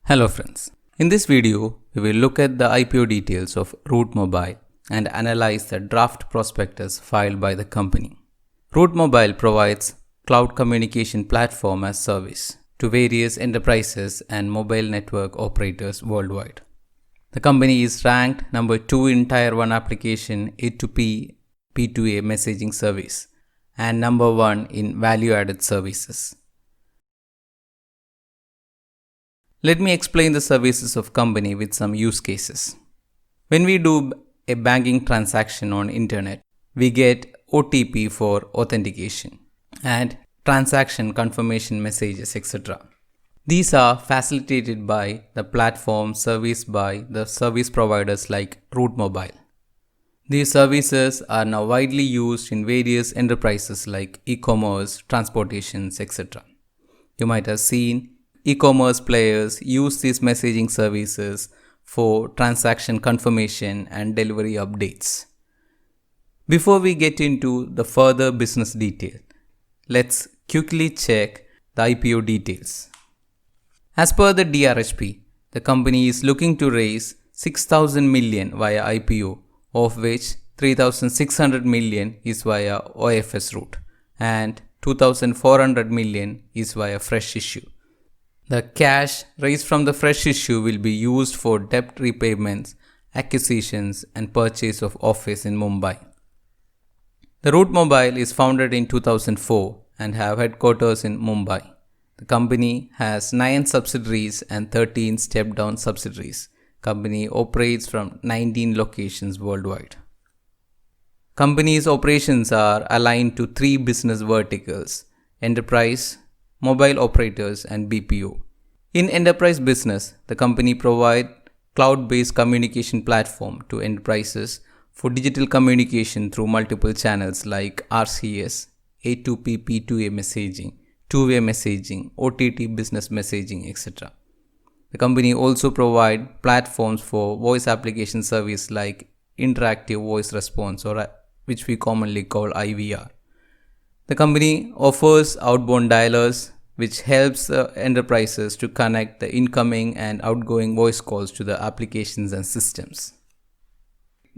Hello friends. In this video, we will look at the IPO details of Route Mobile and analyze the draft prospectus filed by the company. Route Mobile provides cloud communication platform as service to various enterprises and mobile network operators worldwide. The company is ranked number 2 in Tier 1 application A2P P2A messaging service and number 1 in value-added services. Let me explain the services of company with some use cases. When we do a banking transaction on internet, we get OTP for authentication and transaction confirmation messages, etc. These are facilitated by the platform serviced by the service providers like Route Mobile. These services are now widely used in various enterprises like e-commerce, transportations, etc. You might have seen e-commerce players use these messaging services for transaction confirmation and delivery updates. Before we get into the further business detail, let's quickly check the IPO details. As per the DRHP, the company is looking to raise 6,000 million via IPO, of which 3,600 million is via OFS route and 2,400 million is via fresh issue. The cash raised from the fresh issue will be used for debt repayments, acquisitions, and purchase of office in Mumbai. The Route Mobile is founded in 2004 and have headquarters in Mumbai. The company has 9 subsidiaries and 13 step-down subsidiaries. Company operates from 19 locations worldwide. Company's operations are aligned to 3 business verticals: enterprise, mobile operators, and BPO. In enterprise business, the company provides cloud-based communication platform to enterprises for digital communication through multiple channels like RCS, A2P P2A messaging, two-way messaging, OTT business messaging, etc. The company also provides platforms for voice application service like interactive voice response, or which we commonly call IVR. The company offers outbound dialers, which helps enterprises to connect the incoming and outgoing voice calls to the applications and systems.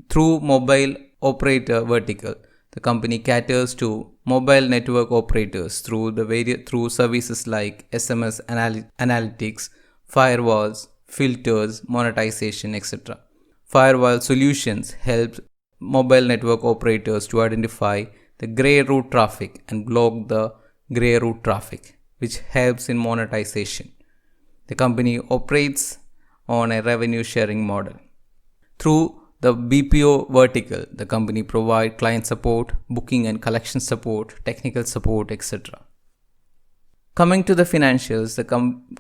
Through mobile operator vertical, the company caters to mobile network operators through services like SMS analytics, firewalls, filters, monetization, etc. Firewall solutions help mobile network operators to identify the gray route traffic and block the gray route traffic, which helps in monetization. The company operates on a revenue sharing model. Through the BPO vertical, the company provides client support, booking and collection support, technical support, etc. Coming to the financials, the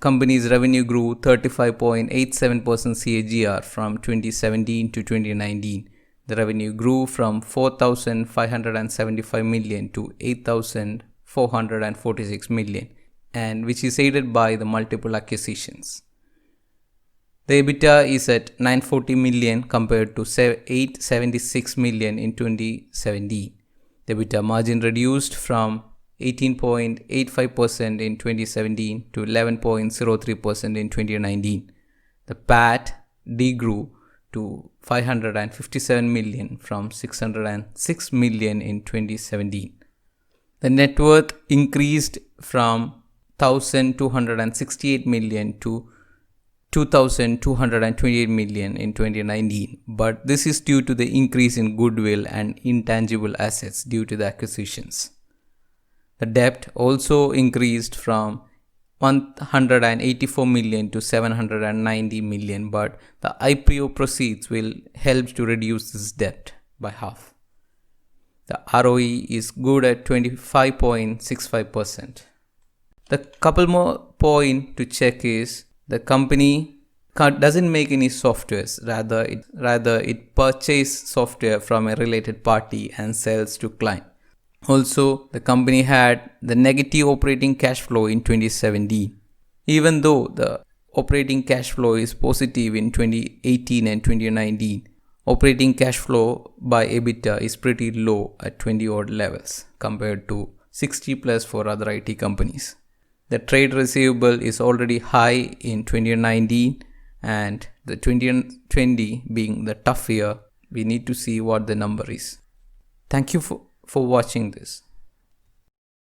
company's revenue grew 35.87% CAGR from 2017 to 2019. The revenue grew from 4,575 million to 8,446 million, and which is aided by the multiple acquisitions. The EBITDA is at 940 million compared to 876 million in 2017. The EBITDA margin reduced from 18.85% in 2017 to 11.03% in 2019. The PAT degrew to 557 million from 606 million in 2017. The net worth increased from 1,268 million to 2,228 million in 2019, but this is due to the increase in goodwill and intangible assets due to the acquisitions. The debt also increased from 184 million to 790 million, but the IPO proceeds will help to reduce this debt by half. The ROE is good at 25.65%. The couple more point to check is the company doesn't make any softwares, rather it purchases software from a related party and sells to client. Also, the company had the negative operating cash flow in 2017. Even though the operating cash flow is positive in 2018 and 2019, operating cash flow by EBITDA is pretty low at 20 odd levels compared to 60 plus for other IT companies. The trade receivable is already high in 2019, and the 2020 being the tough year, we need to see what the number is. Thank you for watching this.